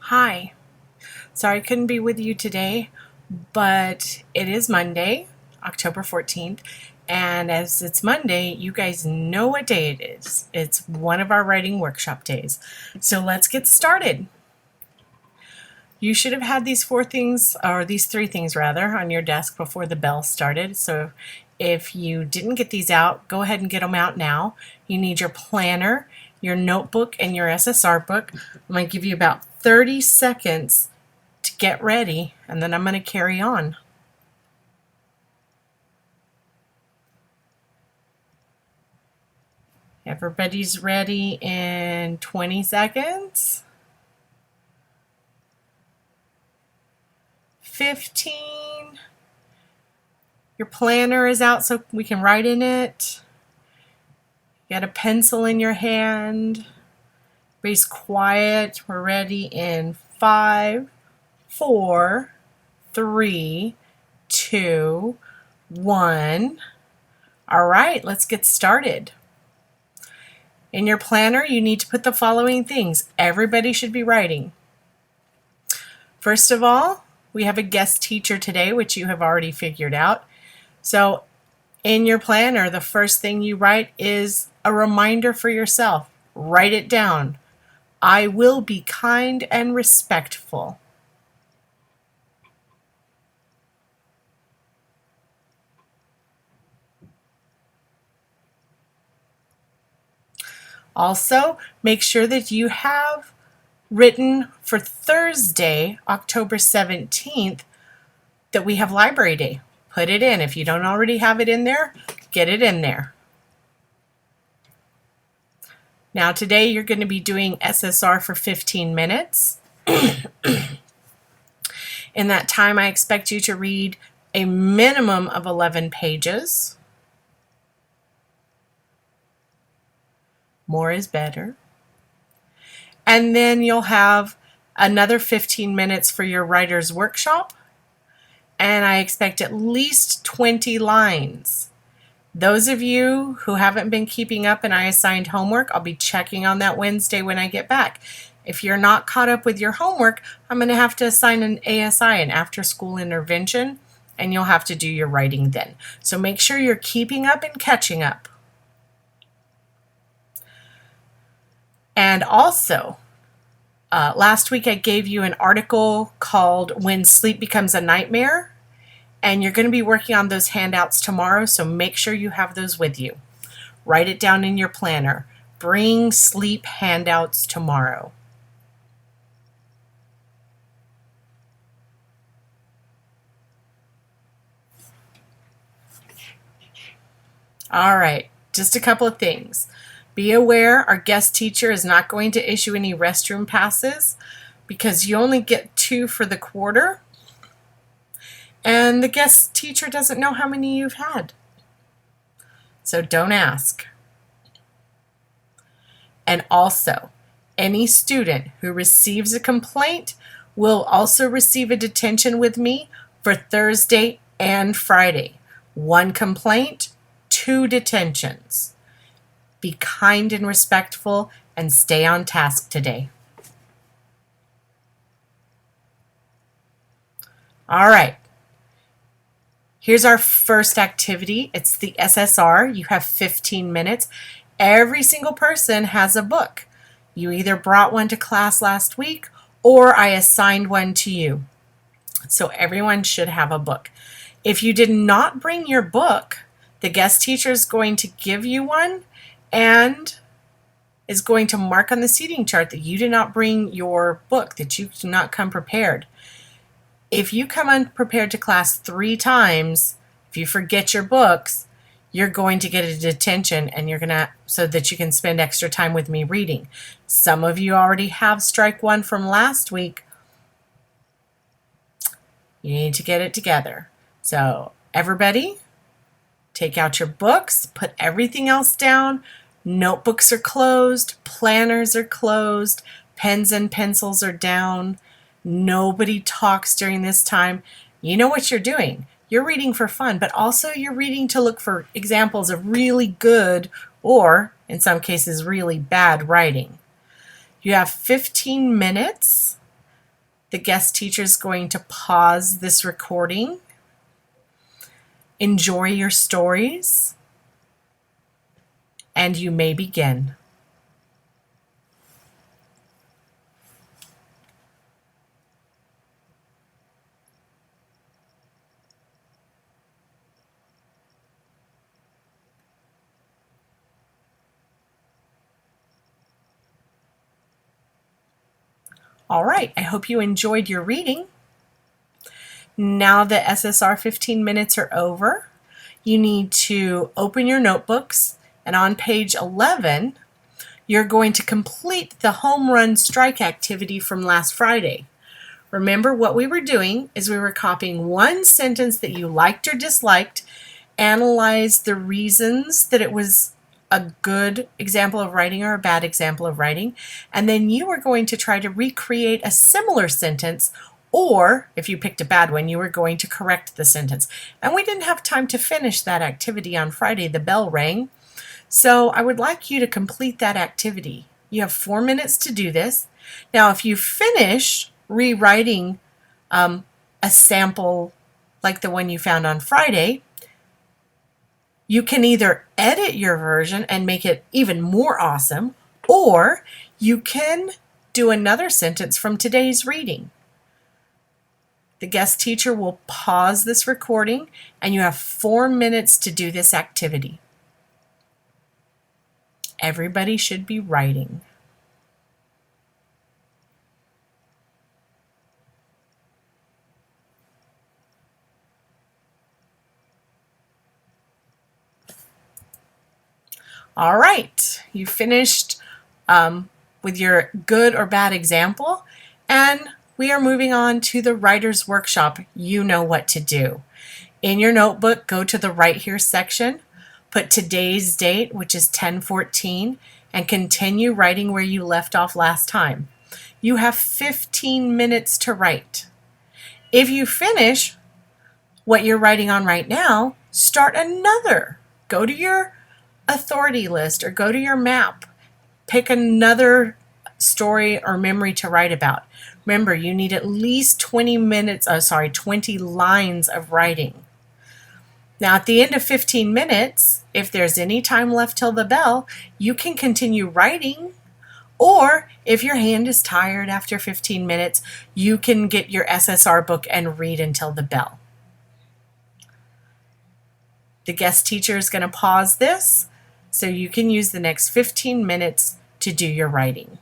Hi. Sorry I couldn't be with you today, but it is Monday, October 14th, and as it's Monday, you guys know what day it is. It's one of our writing workshop days. So let's get started. You should have had these four things, or these three things rather, on your desk before the bell started. So if you didn't get these out, go ahead and get them out now. You need your planner, your notebook, and your SSR book. I'm going to give you about 30 seconds to get ready, and then I'm going to carry on. Everybody's ready in 20 seconds. 15. Your planner is out so we can write in it. You got a pencil in your hand. Everybody's quiet. We're ready in 5, 4, 3, 2, 1. All right, let's get started. In your planner, you need to put the following things. Everybody should be writing. First of all, we have a guest teacher today, which you have already figured out. So in your planner, the first thing you write is a reminder for yourself. Write it down. I will be kind and respectful. Also, make sure that you have written for Thursday, October 17th, that we have Library Day. Put it in. If you don't already have it in there, get it in there. Now today you're going to be doing SSR for 15 minutes. In that time, I expect you to read a minimum of 11 pages. More is better. And then you'll have another 15 minutes for your writer's workshop. And I expect at least 20 lines. Those of you who haven't been keeping up and I assigned homework, I'll be checking on that Wednesday when I get back. If you're not caught up with your homework, I'm going to have to assign an ASI, an after-school intervention, and you'll have to do your writing then. So make sure you're keeping up and catching up. And also, last week I gave you an article called When Sleep Becomes a Nightmare, and you're going to be working on those handouts tomorrow, so make sure you have those with you. Write it down in your planner. Bring sleep handouts tomorrow. All right, just a couple of things. Be aware our guest teacher is not going to issue any restroom passes because you only get 2 for the quarter. And the guest teacher doesn't know how many you've had. So don't ask. And also, any student who receives a complaint will also receive a detention with me for Thursday and Friday. 1 complaint, 2 detentions. Be kind and respectful and stay on task today. All right. Here's our first activity. It's the SSR. You have 15 minutes. Every single person has a book. You either brought one to class last week or I assigned one to you. So everyone should have a book. If you did not bring your book, the guest teacher is going to give you one and is going to mark on the seating chart that you did not bring your book, that you do not come prepared. If you come unprepared to class 3 times, if you forget your books, you're going to get a detention and you're going to, so that you can spend extra time with me reading. Some of you already have strike 1 from last week. You need to get it together. So everybody, take out your books, put everything else down. Notebooks are closed, planners are closed, pens and pencils are down. Nobody talks during this time. You know what you're doing. You're reading for fun, but also you're reading to look for examples of really good or, in some cases, really bad writing. You have 15 minutes The guest teacher is going to pause this recording. Enjoy your stories, and you may begin. All right, I hope you enjoyed your reading. Now that SSR 15 minutes are over, you need to open your notebooks, and on page 11, you're going to complete the home run strike activity from last Friday. Remember, what we were doing is we were copying one sentence that you liked or disliked, analyze the reasons that it was a good example of writing or a bad example of writing, and then you were going to try to recreate a similar sentence, or if you picked a bad one, you were going to correct the sentence. And we didn't have time to finish that activity on Friday. The bell rang. So I would like you to complete that activity. You have 4 minutes to do this. Now, if you finish rewriting a sample like the one you found on Friday, you can either edit your version and make it even more awesome, or you can do another sentence from today's reading. The guest teacher will pause this recording, and you have 4 minutes to do this activity. Everybody should be writing. All right, you finished with your good or bad example, and we are moving on to the writer's workshop. You know what to do. In your notebook, go to the Right Here section, put today's date, which is 10/14, and continue writing where you left off last time. You have 15 minutes to write. If you finish what you're writing on right now, start another. Go to your authority list or go to your map. Pick another story or memory to write about. Remember, you need at least 20 lines of writing. Now, at the end of 15 minutes, if there's any time left till the bell, you can continue writing. Or if your hand is tired after 15 minutes, you can get your SSR book and read until the bell. The guest teacher is going to pause this so you can use the next 15 minutes to do your writing.